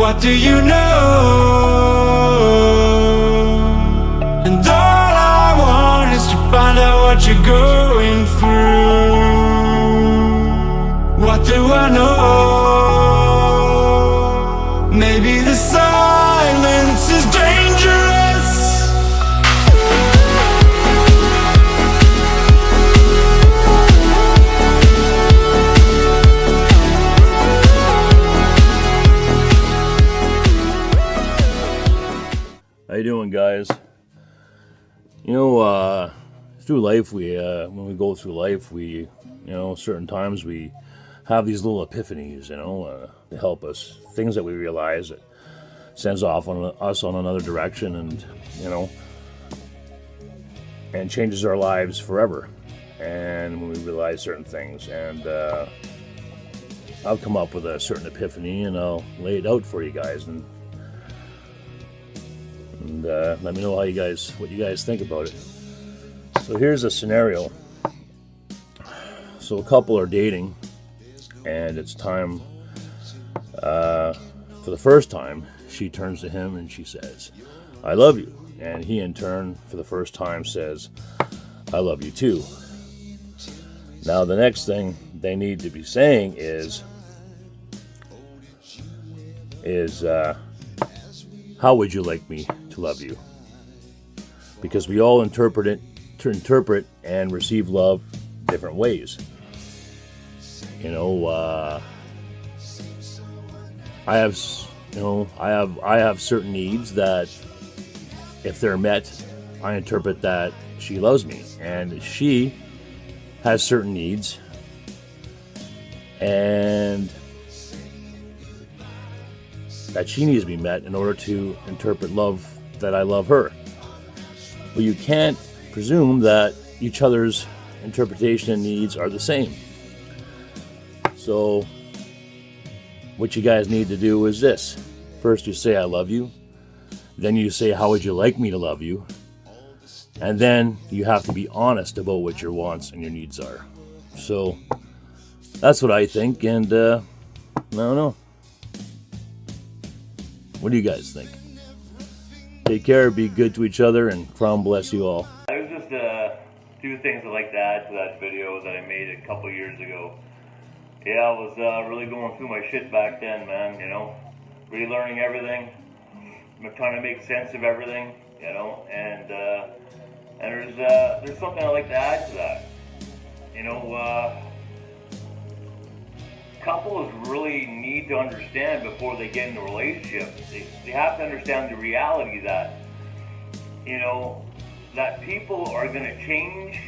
What do you know? And all I want is to find out what you're going through. What do I know? Maybe the silence is dangerous. How you doing, guys? You know, through life, when we go through life, certain times we have these little epiphanies, to help us. Things that we realize that sends off on us on another direction, and and changes our lives forever. And when we realize certain things, and I'll come up with a certain epiphany, and I'll lay it out for you guys, and let me know what you guys think about it. So here's a scenario. So a couple are dating, and it's time. For the first time, she turns to him and she says, "I love you," and he in turn, for the first time, says, "I love you too." Now the next thing they need to be saying is how would you like me to love you? Because we all interpret and receive love different ways. I have certain needs that, if they're met, I interpret that she loves me, and she has certain needs, and that she needs to be met in order to interpret love that I love her. But you can't presume that each other's interpretation and needs are the same. So what you guys need to do is this. First you say, "I love you." Then you say, "How would you like me to love you?" And then you have to be honest about what your wants and your needs are. So that's what I think, and I don't know. What do you guys think? Take care, be good to each other, and Krahm bless you all. There's just two things I'd like to add to that video that I made a couple years ago. Yeah, I was really going through my shit back then, man, relearning everything. I'm trying to make sense of everything, and there's something I'd like to add to that. Couples really need to understand before they get in a relationship. They have to understand the reality that, that people are going to change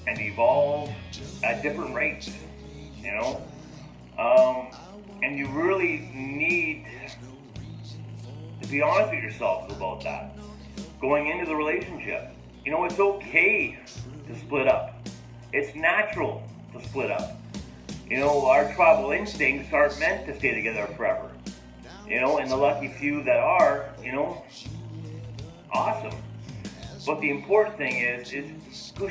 and evolve at different rates, and you really need to be honest with yourself about that. Going into the relationship, it's okay to split up. It's natural to split up. Our tribal instincts aren't meant to stay together forever. And the lucky few that are, awesome. But the important thing is go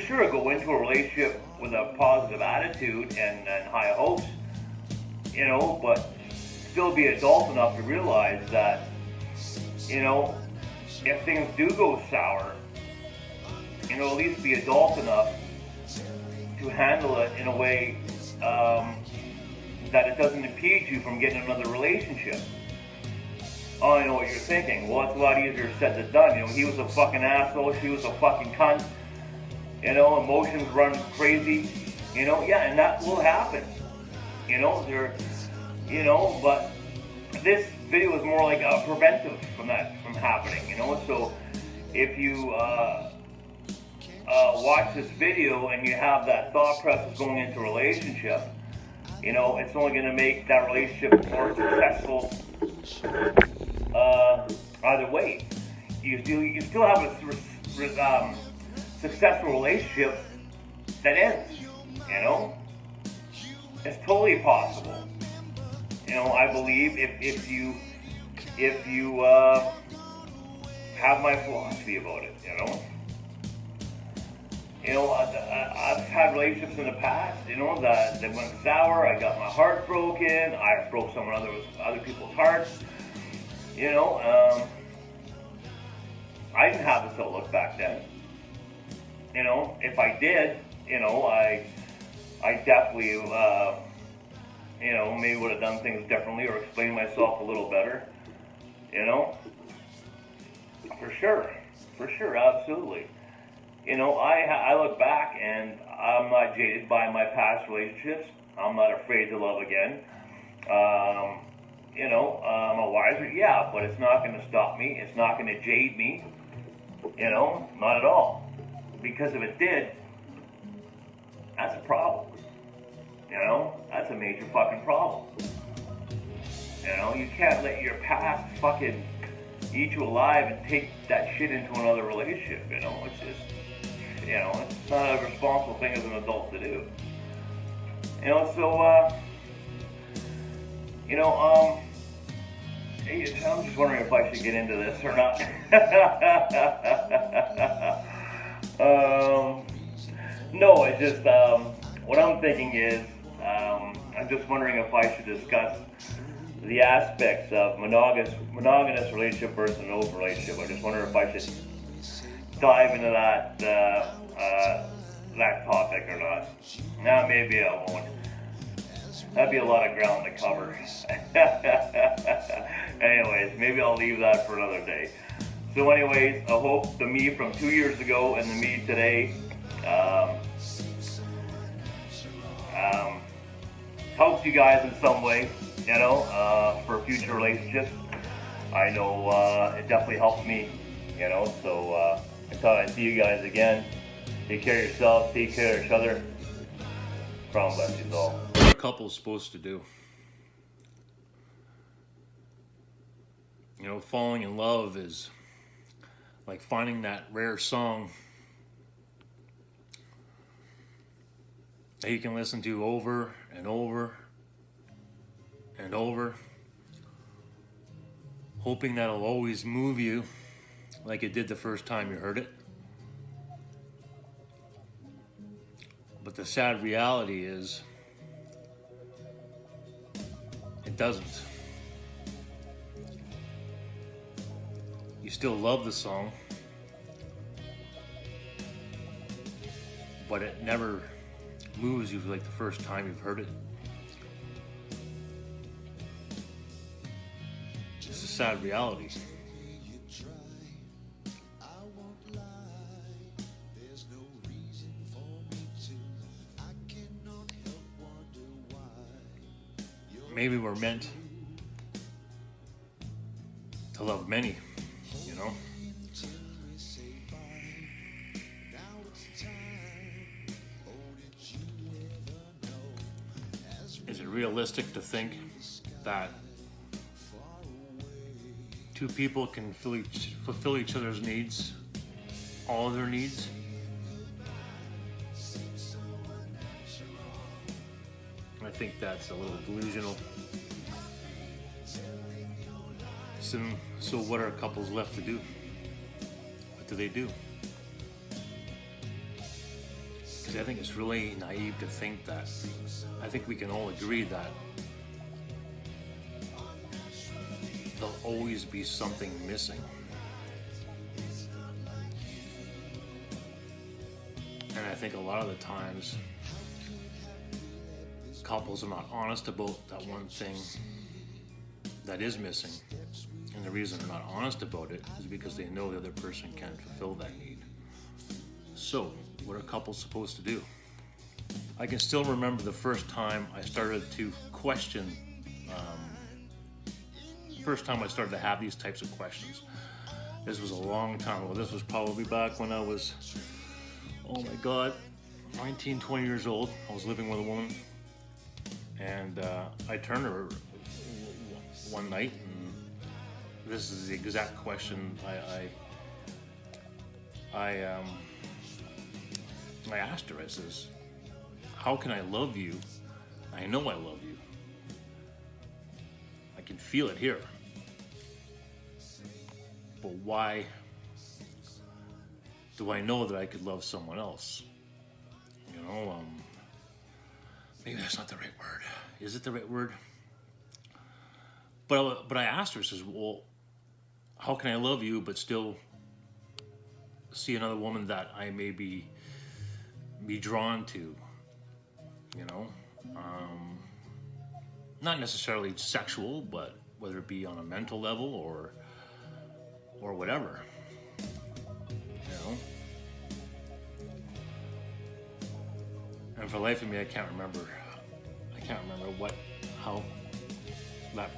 into a relationship with a positive attitude and high hopes, but still be adult enough to realize that, if things do go sour, at least be adult enough to handle it in a way that it doesn't impede you from getting another relationship. Oh, I know what you're thinking. Well, it's a lot easier said than done. He was a fucking asshole. She was a fucking cunt. Emotions run crazy. Yeah, and that will happen. But this video is more like a preventive from happening. So if you watch this video and you have that thought process going into a relationship, it's only going to make that relationship more successful either way. You still have a successful relationship that ends, It's totally possible. I believe if you have my philosophy about it, I've had relationships in the past, that went sour. I got my heart broken. I broke some of other people's hearts. You know, I didn't have this outlook back then. You know, if I did, you know, I definitely, you know, maybe would have done things differently or explained myself a little better. You know, for sure, absolutely. You know, I look back and I'm not jaded by my past relationships. I'm not afraid to love again. You know, I'm a wiser, yeah, but it's not going to stop me. It's not going to jade me. You know, not at all. Because if it did, that's a problem. You know, that's a major fucking problem. You know, you can't let your past fucking eat you alive and take that shit into another relationship. You know, it's just, you know, it's not a responsible thing as an adult to do. You know, so, you know, I'm just wondering if I should get into this or not. No, it's just, what I'm thinking is, I'm just wondering if I should discuss the aspects of monogamous relationship versus an open relationship. I just wonder if I should dive into that topic or not. Now, maybe I won't. That'd be a lot of ground to cover. Anyways, maybe I'll leave that for another day. So anyways, I hope the me from 2 years ago and the me today helps you guys in some way, you know, for future relationships. I know it definitely helps me, you know, so until I see you guys again, take care of yourselves, take care of each other. Krahm bless you all. What are couples supposed to do? You know, falling in love is like finding that rare song that you can listen to over and over and over, hoping that it'll always move you like it did the first time you heard it. But the sad reality is, it doesn't. You still love the song, but it never moves you like the first time you've heard it. It's a sad reality. Maybe we're meant to love many, you know? Is it realistic to think that two people can fulfill each other's needs, all of their needs? I think that's a little delusional. So what are couples left to do? What do they do? Because I think it's really naive to think that. I think we can all agree that there'll always be something missing. And I think a lot of the times couples are not honest about that one thing that is missing. And the reason they're not honest about it is because they know the other person can't fulfill that need. So, what are couples supposed to do? I can still remember the first time I started to question, first time I started to have these types of questions. This was a long time ago. This was probably back when I was, oh my God, 19, 20 years old. I was living with a woman. And I turned to her one night, and this is the exact question I asked her. I says, how can I love you? I know I love you. I can feel it here. But why do I know that I could love someone else? You know, maybe that's not the right word. Is it the right word? But I asked her, says, well, how can I love you but still see another woman that I may be drawn to, you know? Not necessarily sexual, but whether it be on a mental level or whatever, you know? And for the life of me, I can't remember how that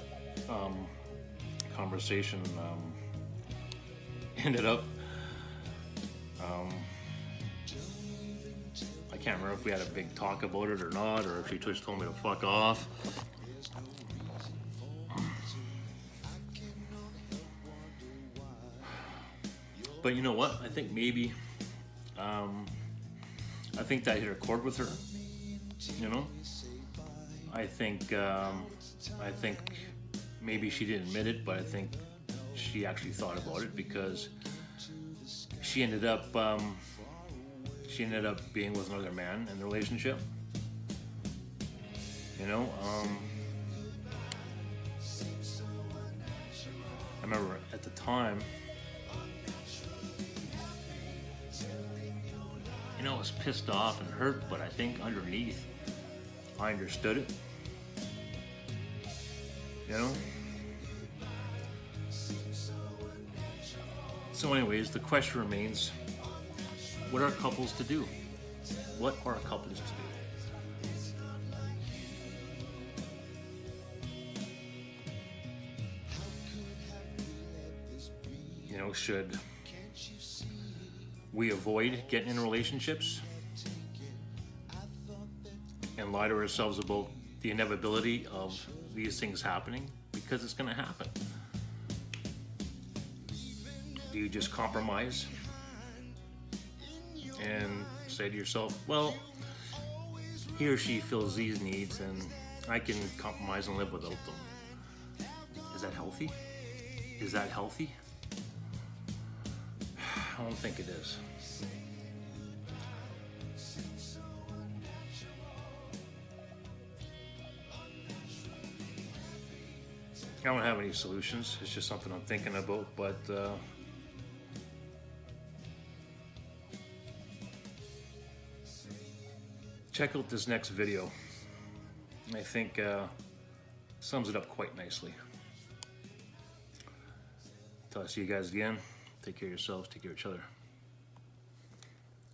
conversation ended up. I can't remember if we had a big talk about it or not, or if she just told me to fuck off. But you know what? I think maybe, I think that hit a chord with her. You know, I think maybe she didn't admit it, but I think she actually thought about it, because she ended up being with another man in the relationship. You know, I remember at the time, you know, I was pissed off and hurt, but I think underneath, I understood it. You know? So anyways, the question remains, what are couples to do? What are couples to do? You know, should we avoid getting in relationships and lie to ourselves about the inevitability of these things happening? Because it's going to happen. Do you just compromise and say to yourself, well, he or she fills these needs and I can compromise and live without them? Is that healthy? Is that healthy? I don't think it is. I don't have any solutions. It's just something I'm thinking about, but check out this next video. I think sums it up quite nicely. Until I see you guys again, take care of yourselves, take care of each other.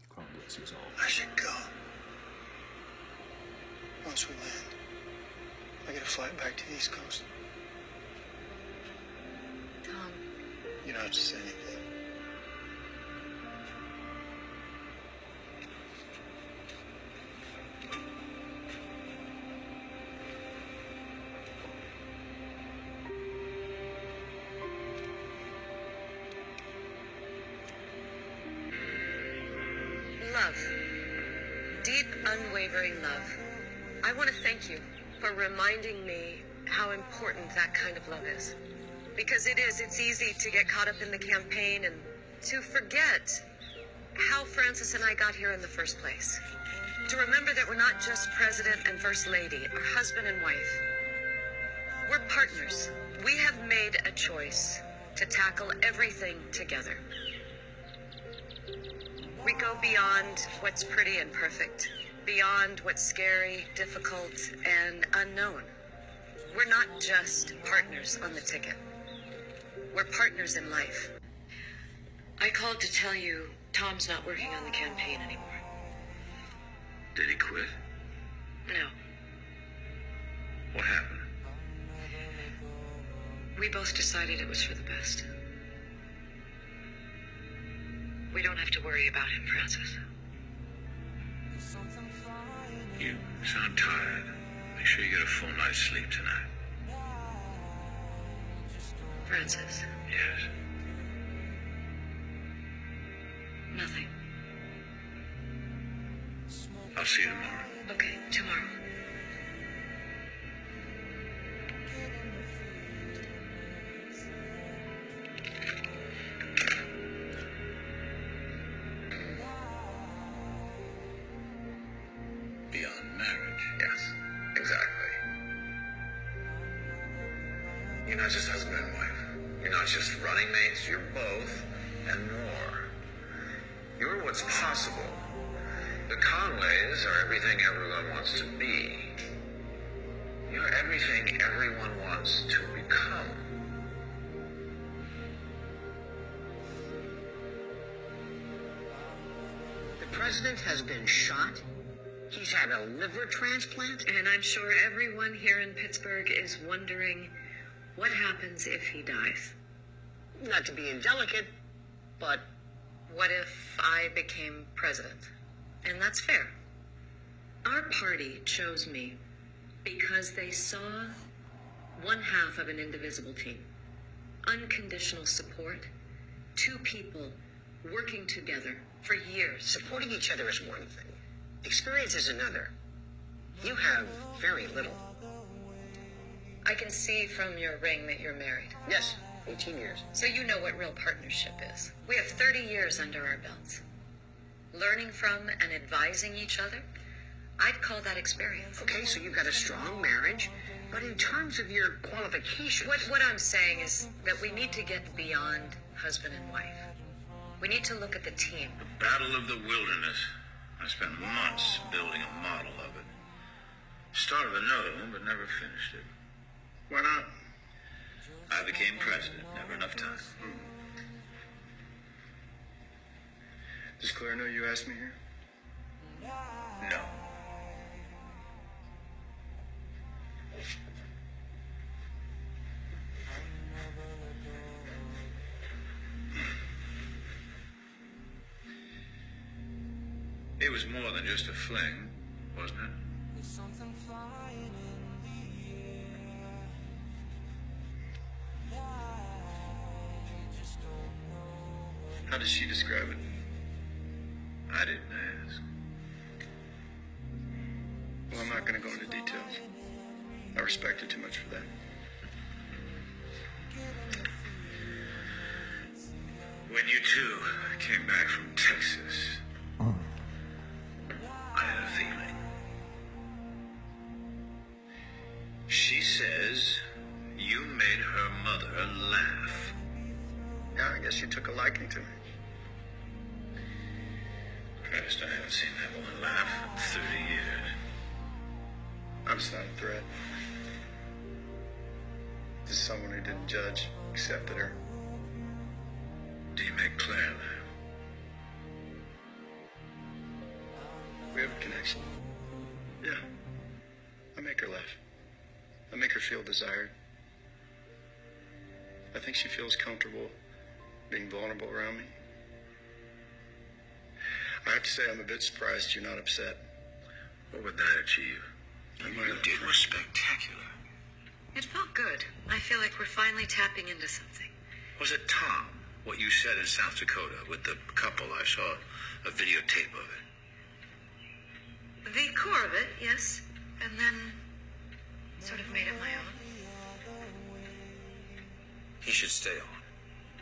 Krahm blessings all. I should go. Once we land, I get a flight back to the East Coast. Tom. You don't have to say anything. Love. Deep, unwavering love. I want to thank you for reminding me how important that kind of love is. Because it's easy to get caught up in the campaign and to forget how Francis and I got here in the first place. To remember that we're not just President and First Lady, or husband and wife. We're partners. We have made a choice to tackle everything together. We go beyond what's pretty and perfect, beyond what's scary, difficult, and unknown. We're not just partners on the ticket. We're partners in life. I called to tell you Tom's not working on the campaign anymore. Did he quit? No. What happened? We both decided it was for the best. We don't have to worry about him, Francis. You sound tired. Make sure you get a full night's sleep tonight. Francis, Yes. nothing. I'll see you tomorrow. Okay, tomorrow. Beyond marriage. Yes, exactly. You're not just husband and wife. You're not just running mates, you're both and more. You're what's possible. The Conways are everything everyone wants to be. You're everything everyone wants to become. The president has been shot. He's had a liver transplant. And I'm sure everyone here in Pittsburgh is wondering what happens if he dies. Not to be indelicate, but What if I became president? And that's fair. Our party chose me because they saw one half of an indivisible team. Unconditional support. Two people working together for years. supporting each other is one thing. Experience is another. You have very little. I can see from your ring that you're married. Yes, 18 years. So you know what real partnership is. We have 30 years under our belts. Learning from and advising each other, I'd call that experience. Okay, so you've got a strong marriage, but in terms of your qualifications... What I'm saying is that we need to get beyond husband and wife. We need to look at the team. The Battle of the Wilderness. I spent months building a model of it. Started another one, but never finished it. Why not? I became president. Never enough time. Does Claire know you asked me here? No. It was more than just a fling, wasn't it? How does she describe it? I didn't ask. Well, I'm not going to go into details. I respect her too much for that. When you two came back from Texas, I had a feeling. She says you made her mother laugh. Yeah, I guess she took a liking to me. Christ, I haven't seen that woman laugh in 30 years. I was not a threat. Just someone who didn't judge, accepted her. Do you make Claire laugh? We have a connection. Yeah. I make her laugh. I make her feel desired. I think she feels comfortable being vulnerable around me. I have to say I'm a bit surprised you're not upset. What would that achieve? I You might- did was spectacular. It felt good. I feel like we're finally tapping into something. Was it Tom, what you said in South Dakota with the couple? I saw a videotape of it. The core of it, yes. And then sort of made it my own. He should stay on.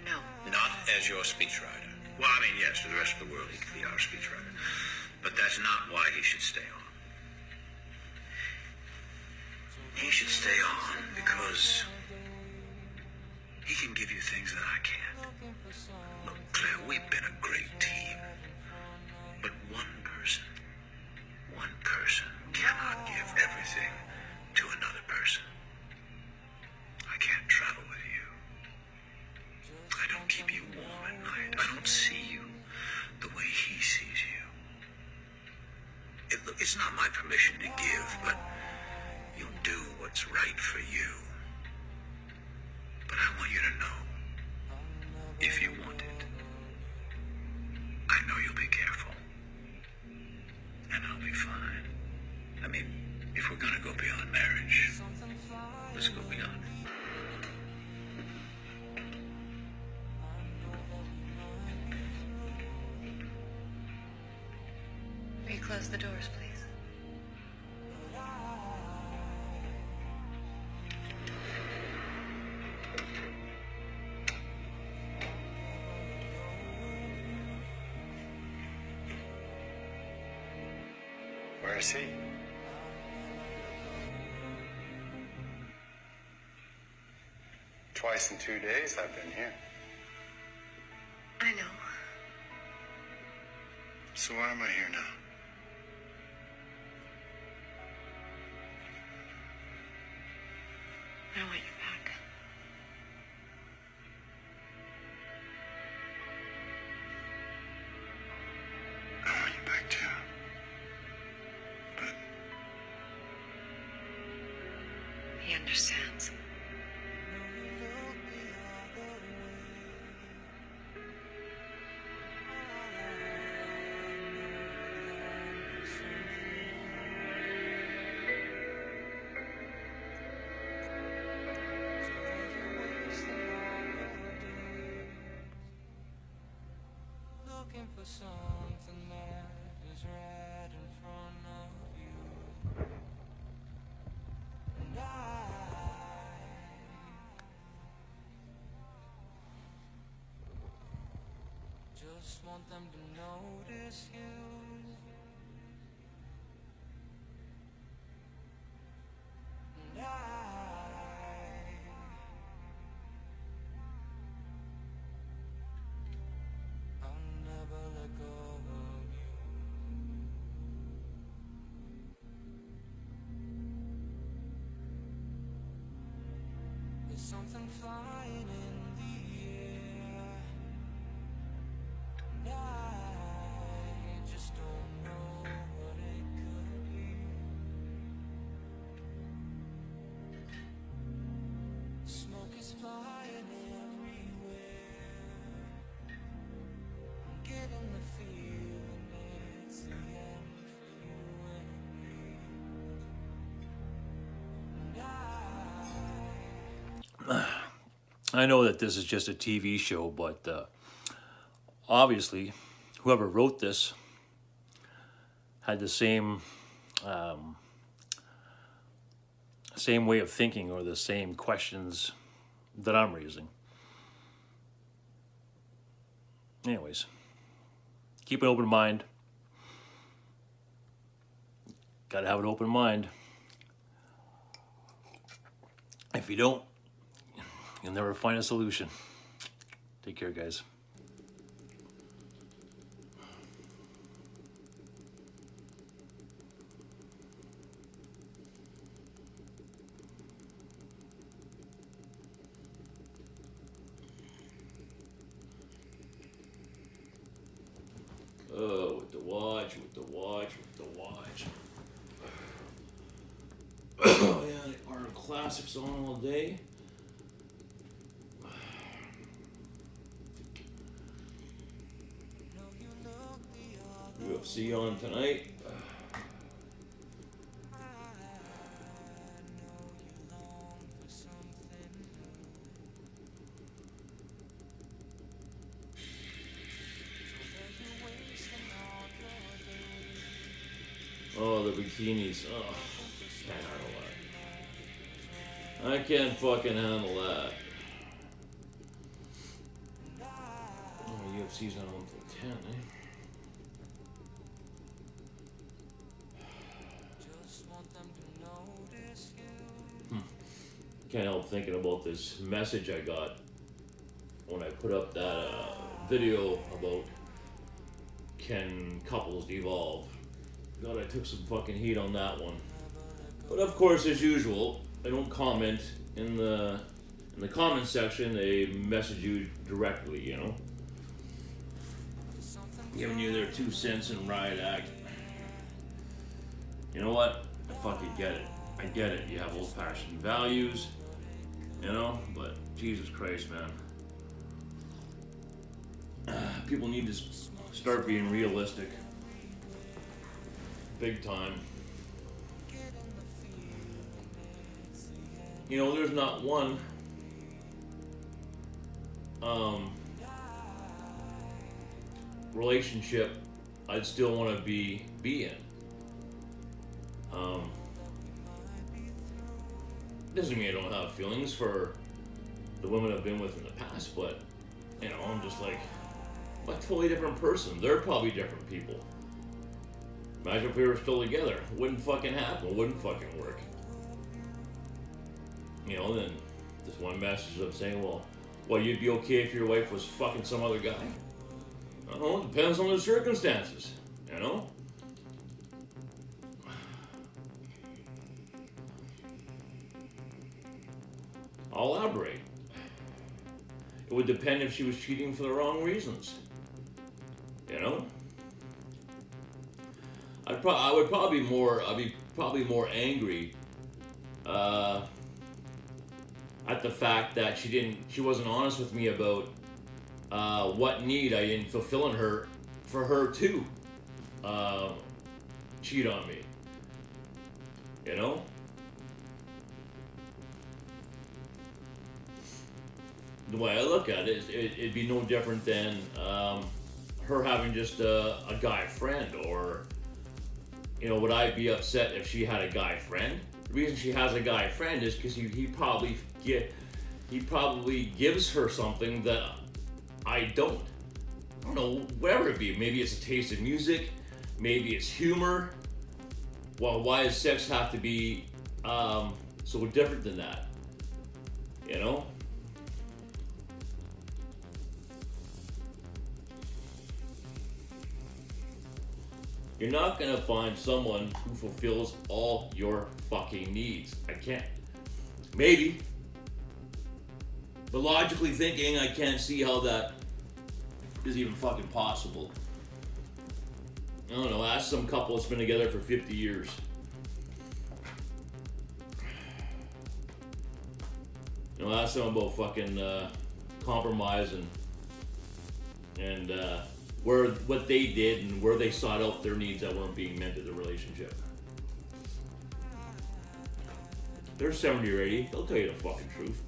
No. Not as your speechwriter. Well, I mean, yes, to the rest of the world, he could be our speechwriter. But that's not why he should stay on. He should stay on because he can give you things that I can't. Look, Claire, we've been a great team. But one person cannot give everything to another person. I can't travel with you. I don't keep you warm at night. I don't see you the way he sees you. It's not my permission to give, but you'll do what's right for you. But I want you to know, if you want it, I know you'll be careful. And I'll be fine. I mean, if we're gonna go beyond marriage, let's go beyond it. Will you close the doors, please? Where is he? Twice in 2 days I've been here. I know. So why am I here now? I want you back. I want you back too. But He understands. Looking for something that is right in front of you. And I just want them to notice you. And I'll never let go of you. There's something flying in the air, and I just don't know what it could be. Smoke is flying everywhere. I'm getting the feeling it's the end for you and me. And I know that this is just a TV show, but obviously, whoever wrote this had the same way of thinking or the same questions that I'm raising. Anyways, keep an open mind. Gotta have an open mind. If you don't, you'll never find a solution. Take care, guys. Oh, with the watch. Oh yeah, our classics on all day. UFC on tonight. Oh, the bikinis. Oh, can't handle that. I can't fucking handle that. Oh, UFC's on 1 till 10, eh? Can't help thinking about this message I got when I put up that video about can couples devolve. God, I took some fucking heat on that one. But of course, as usual, I don't comment in the comment section. They message you directly, you know, giving you their 2 cents in riot act. You know what? I fucking get it. I get it. You have old-fashioned values, you know, but Jesus Christ, man. People need to start being realistic. Big time. You know, there's not one relationship I'd still want to be in. Doesn't mean I don't have feelings for the women I've been with in the past, but you know, I'm just like, I'm a totally different person. They're probably different people. Imagine if we were still together. It wouldn't fucking happen. It wouldn't fucking work. You know, then This one message of saying, well, you'd be okay if your wife was fucking some other guy? I don't know, it depends on the circumstances, you know? I'll elaborate. It would depend if she was cheating for the wrong reasons, you know? I'd be probably more angry at the fact that she wasn't honest with me about what need I didn't fulfill in her for her to cheat on me. You know? The way I look at it, it'd be no different than her having just a guy friend, or, you know, would I be upset if she had a guy friend? The reason she has a guy friend is because he probably gives her something that I don't. I don't know, whatever it be. Maybe it's a taste in music, maybe it's humor. Well, why does sex have to be so different than that? You know? You're not gonna find someone who fulfills all your fucking needs. I can't. Maybe. But logically thinking, I can't see how that is even fucking possible. I don't know, ask some couple that's been together for 50 years. You know, ask them about fucking compromise and what they did and where they sought out their needs that weren't being met in the relationship. They're 70 or 80, they'll tell you the fucking truth.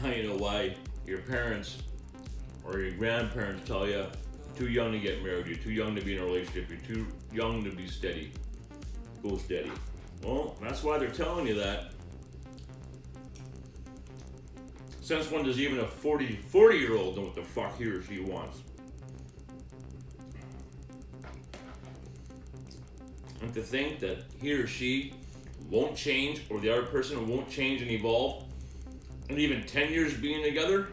Now you know why your parents or your grandparents tell you, you're too young to get married, you're too young to be in a relationship, you're too young to be steady. Go steady. Well, that's why they're telling you that. Since when does even a 40-year-old know what the fuck he or she wants? And to think that he or she won't change, or the other person won't change and evolve, and even 10 years being together,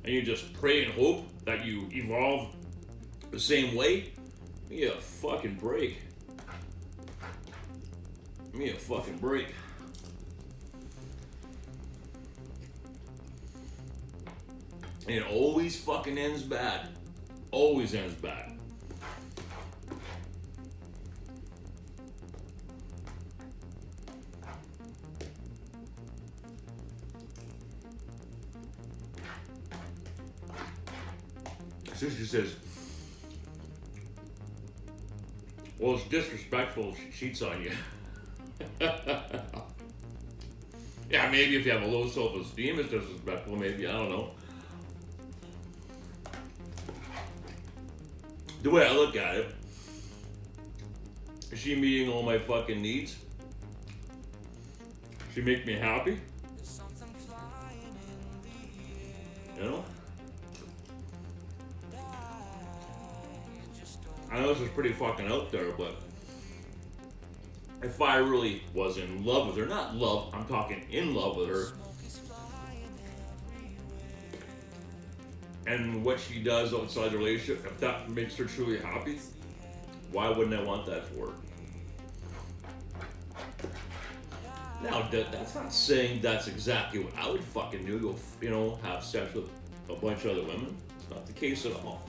and you just pray and hope that you evolve the same way, give me a fucking break. Give me a fucking break. And it always fucking ends bad. Always ends bad. Sister says, well, it's disrespectful if she cheats on you. Yeah, maybe if you have a low self-esteem, it's disrespectful, maybe, I don't know. The way I look at it, is she meeting all my fucking needs? She make me happy? You know? I know this is pretty fucking out there, but if I really was in love with her, not love, I'm talking in love with her, and what she does outside the relationship, if that makes her truly happy, why wouldn't I want that for her? Now, that's not saying that's exactly what I would fucking do, go, you know, have sex with a bunch of other women. It's not the case at all.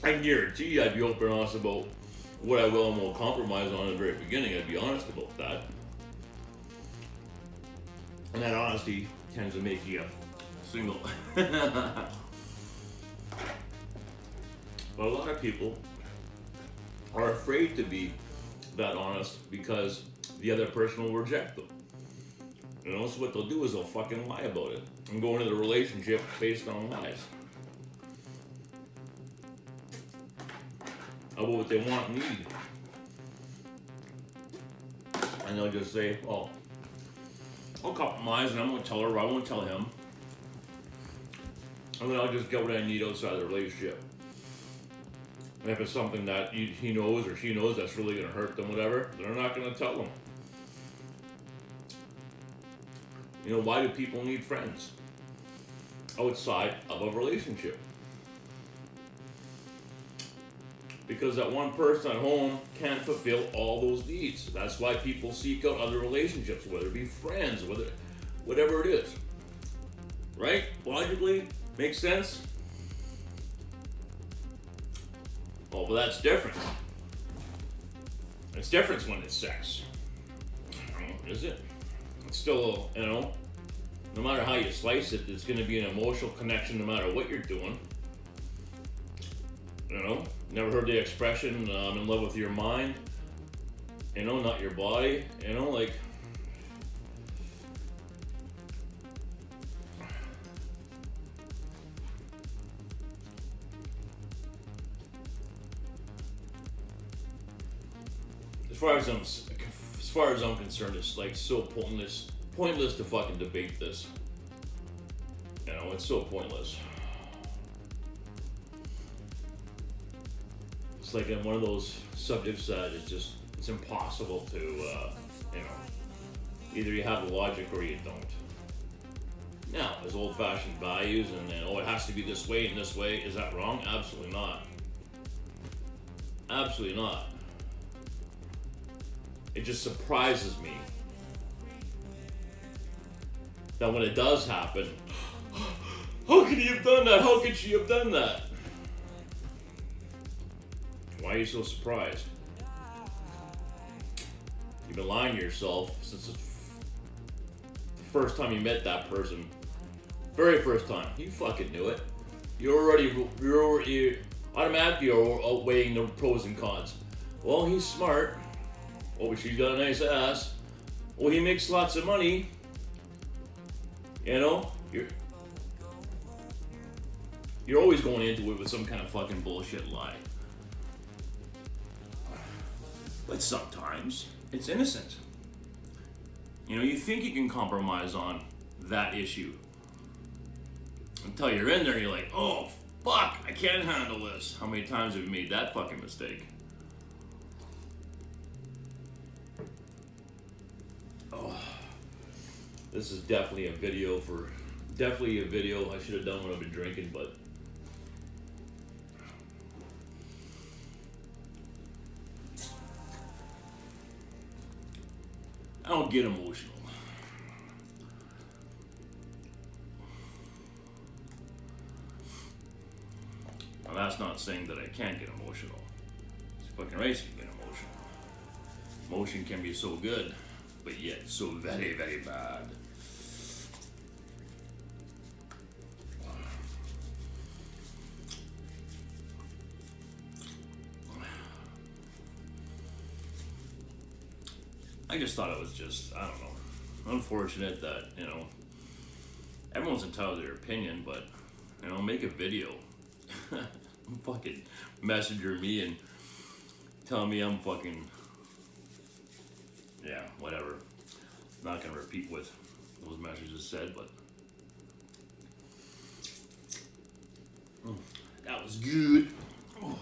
I guarantee you I'd be open and honest about what I will and won't compromise on in the very beginning. I'd be honest about that. And that honesty tends to make you single. But a lot of people are afraid to be that honest because the other person will reject them. You know, so what they'll do is they'll fucking lie about it and go into the relationship based on lies. About what they want and need. And they'll just say, oh, I'll compromise and I'm going to tell her or I won't tell him. And then I'll just get what I need outside the relationship. And if it's something that he knows or she knows that's really going to hurt them, whatever, they're not going to tell them. You know, why do people need friends outside of a relationship? Because that one person at home can't fulfill all those needs. That's why people seek out other relationships, whether it be friends, whatever it is. Right? Logically, makes sense? Oh, but that's different. It's different when it's sex. Is it? It's still, you know, no matter how you slice it, it's going to be an emotional connection no matter what you're doing. You know, never heard the expression, I'm in love with your mind, you know, not your body, you know, like, as far as I'm concerned, it's like so pointless to fucking debate this. You know, it's so pointless. It's like one of those subjects that it's impossible to, you know, either you have the logic or you don't. Now, there's old-fashioned values and then, oh, it has to be this way and this way. Is that wrong? Absolutely not. Absolutely not. It just surprises me that when it does happen, how could he have done that? How could she have done that? Why are you so surprised? You've been lying to yourself since the first time you met that person. Very first time. You fucking knew it. You're automatically outweighing the pros and cons. Well, he's smart. Oh, but she's got a nice ass. Well, he makes lots of money. You know? You're always going into it with some kind of fucking bullshit lie. But sometimes it's innocent. You know, you think you can compromise on that issue until you're in there and you're like, oh, fuck, I can't handle this. How many times have you made that fucking mistake? Oh, this is definitely a video I should have done when I've been drinking, but I don't get emotional. Now that's not saying that I can't get emotional. It's fucking right to get emotional. Emotion can be so good, but yet so very, very bad. I just thought it was just, I don't know, unfortunate that, you know, everyone's entitled to their opinion, but, you know, make a video. Fucking messenger me and tell me I'm fucking, yeah, whatever. I'm not gonna repeat what those messages said, but that was good. Oh.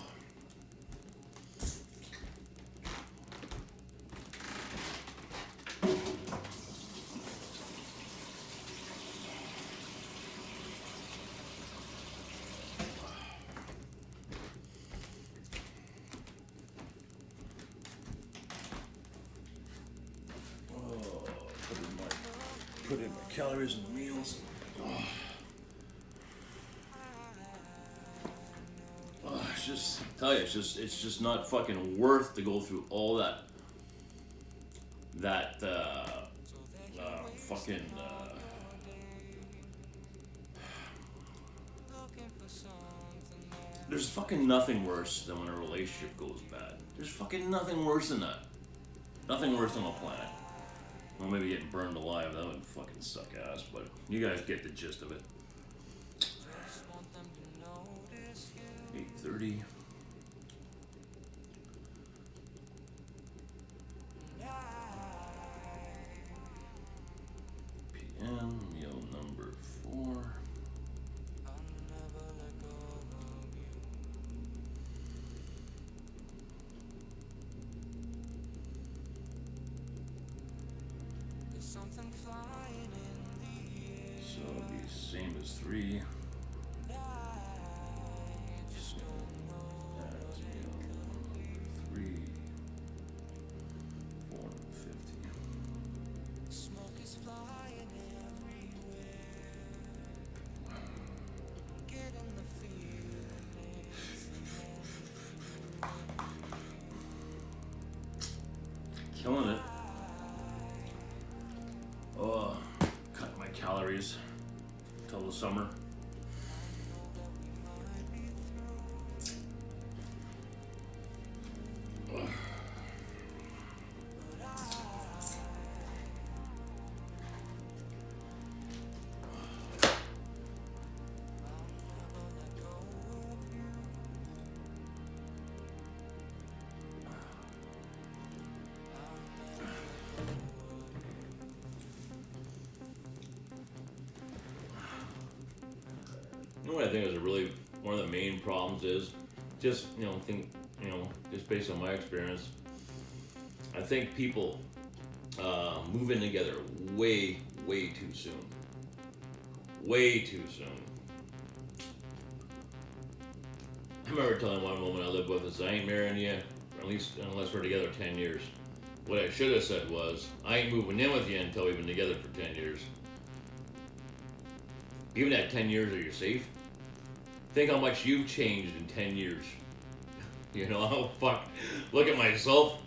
Put in my calories and meals. Oh. Oh, it's just, I tell you, it's just not fucking worth to go through all that fucking There's fucking nothing worse than when a relationship goes bad. There's fucking nothing worse than that. Nothing worse on the planet. Well, maybe getting burned alive, that would fucking suck ass, but you guys get the gist of it. 8:30. p.m. Meal number 4. Something flying in the air. So it'll be same as 3. Just don't know. That's meal number 3. 450. Smoke is flying everywhere. Getting the feeling Killing it. Oh, cut my calories till the summer. You know what I think is really one of the main problems is just just based on my experience, I think people move in together way too soon. Way too soon. I remember telling one woman I lived with this, I ain't marrying you, at least unless we're together 10 years. What I should have said was, I ain't moving in with you until we've been together for 10 years. Even at 10 years, are you safe? Think how much you've changed in 10 years. You know, how fuck. Look at myself.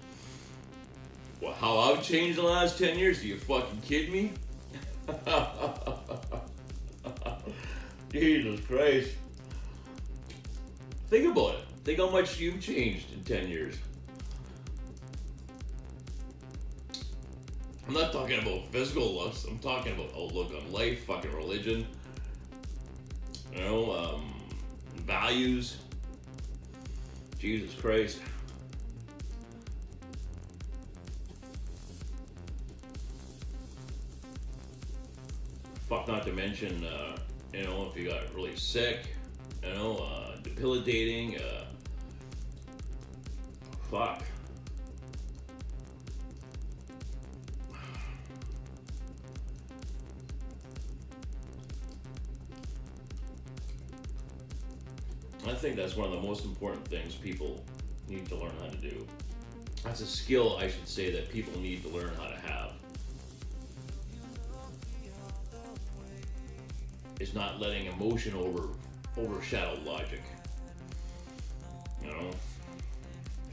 Well, how I've changed the last 10 years? Are you fucking kidding me? Jesus Christ. Think about it. Think how much you've changed in 10 years. I'm not talking about physical looks. I'm talking about outlook on life, fucking religion. You know, values. Jesus Christ. Fuck, not to mention, if you got really sick, debilitating, fuck. I think that's one of the most important things people need to learn how to do. That's a skill, I should say, that people need to learn how to have. It's not letting emotion overshadow logic. You know?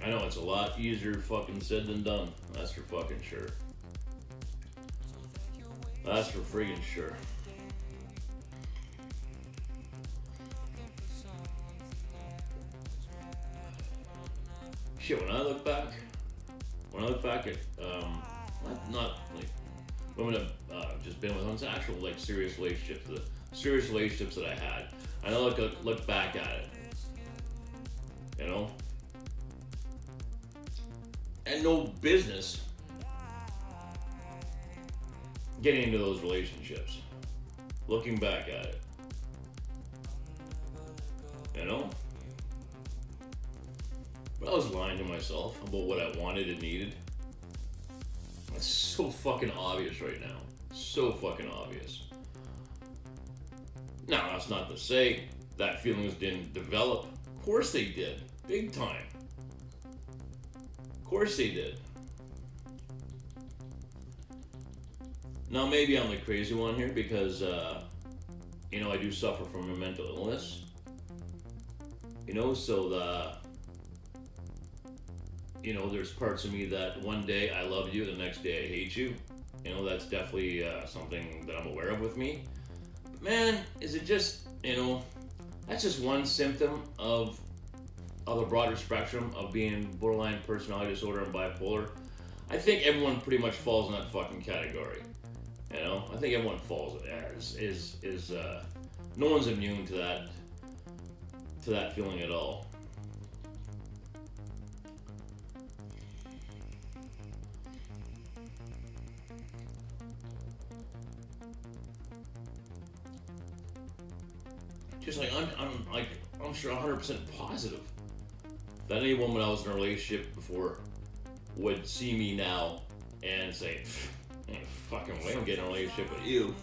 I know it's a lot easier fucking said than done. That's for fucking sure. That's for friggin' sure. Shit, when I look back at, not like women I've just been with, it's actual like serious relationships, the serious relationships that I had. I look back at it, you know, and no business getting into those relationships. Looking back at it, you know. But I was lying to myself about what I wanted and needed. It's so fucking obvious right now. So fucking obvious. Now, that's not to say that feelings didn't develop. Of course they did. Big time. Of course they did. Now, maybe I'm the crazy one here because, I do suffer from a mental illness. There's parts of me that one day I love you, the next day I hate you. That's definitely something that I'm aware of with me. But man, is it just, I That's just one symptom of a broader spectrum of being borderline personality disorder and bipolar. I think everyone pretty much falls in that fucking category. You know, I think everyone falls. No one's immune to that feeling at all. Just like I'm sure 100% positive that any woman I was in a relationship before would see me now and say, "Ain't fucking way I'm getting in a relationship with you."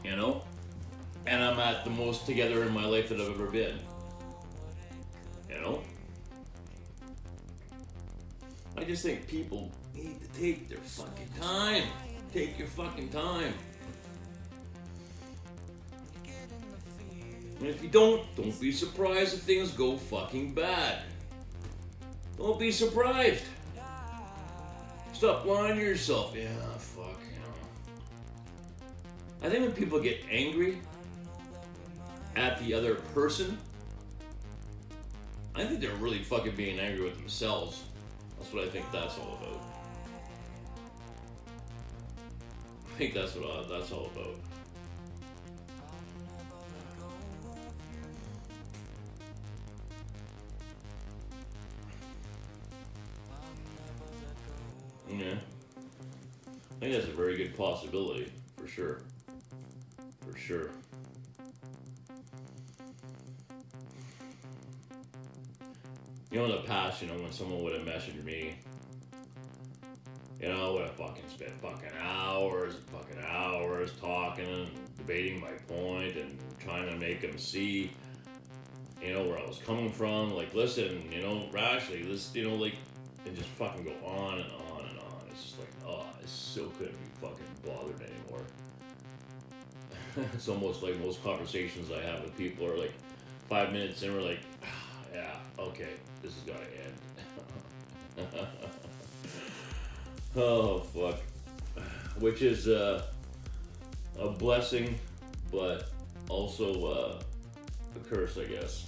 You know? And I'm at the most together in my life that I've ever been. You know? I just think people need to take their fucking time. Take your fucking time. And if you don't be surprised if things go fucking bad. Don't be surprised. Stop lying to yourself. Yeah, fuck, you know. I think when people get angry at the other person, I think they're really fucking being angry with themselves. That's what I think that's all about. I think that's what that's all about. Yeah. I think that's a very good possibility, for sure. For sure. You know, in the past, you know, when someone would have messaged me, you know, I would have fucking spent fucking hours talking and debating my point and trying to make them see, you know, where I was coming from. Like, listen, you know, rationally, this, you know, like, and just fucking go on and on and on. It's just like, oh, I still couldn't be fucking bothered anymore. It's almost like most conversations I have with people are like 5 minutes in, we're like, yeah, okay, this has got to end. Oh, fuck. Which is a blessing, but also a curse, I guess.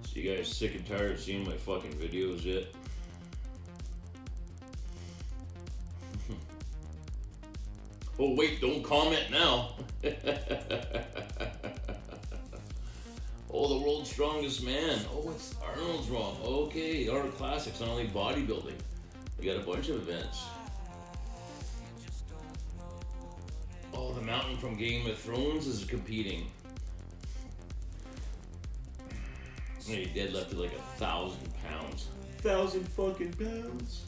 So you guys sick and tired of seeing my fucking videos yet? Oh wait, don't comment now. Oh, the world's strongest man. Oh, it's Arnold's wrong. Okay, Arnold Classics, not only bodybuilding. We got a bunch of events. Oh, the mountain from Game of Thrones is competing. He deadlifted like 1,000 pounds. 1,000 fucking pounds.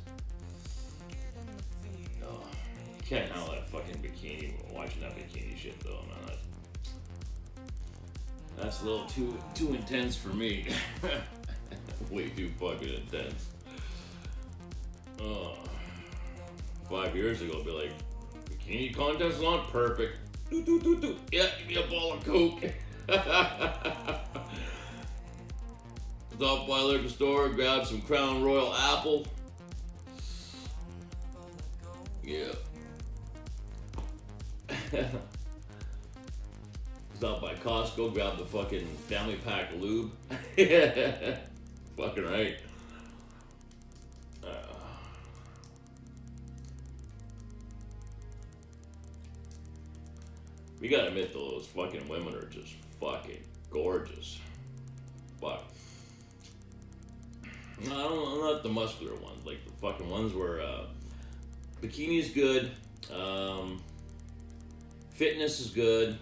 Oh, can't handle that fucking bikini. Watching that bikini shit though, man. That's a little too intense for me. Way too fucking intense. 5 years ago, I'd be like, bikini contest is on, perfect. Do. Yeah, give me a ball of Coke. Stop by a liquor store, grab some Crown Royal Apple. Yeah. Stop by Costco, grab the fucking family pack of lube. Fucking right. We gotta admit though, those fucking women are just fucking gorgeous. Fuck. No, not the muscular ones, like the fucking ones where bikini's good, fitness is good,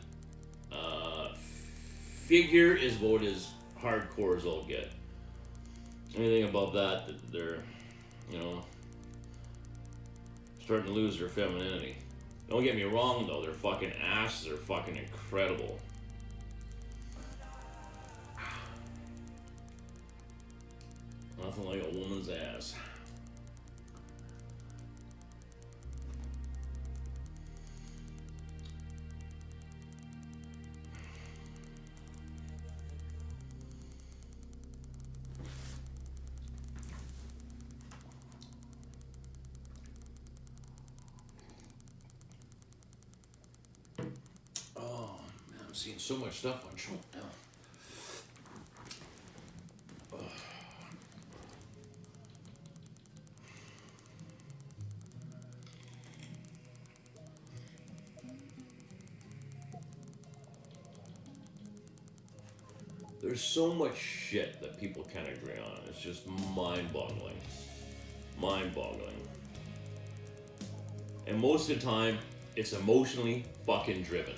figure is about as hardcore as I'll get. Anything above that, they're, you know, starting to lose their femininity. Don't get me wrong though, their fucking asses are fucking incredible. Nothing like a woman's ass. I'm seeing so much stuff on show now. There's so much shit that people can't agree on. It's just mind-boggling. Mind-boggling. And most of the time, it's emotionally fucking driven.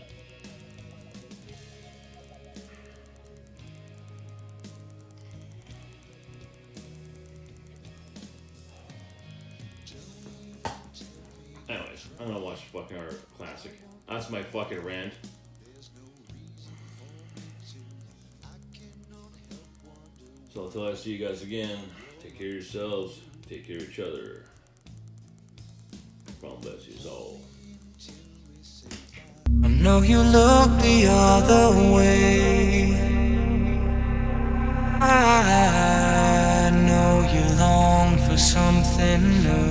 Anyways, I'm gonna watch fucking our classic. That's my fucking rant. So until I see you guys again, take care of yourselves, take care of each other. God bless you all. I know you look the other way. I know you long for something new.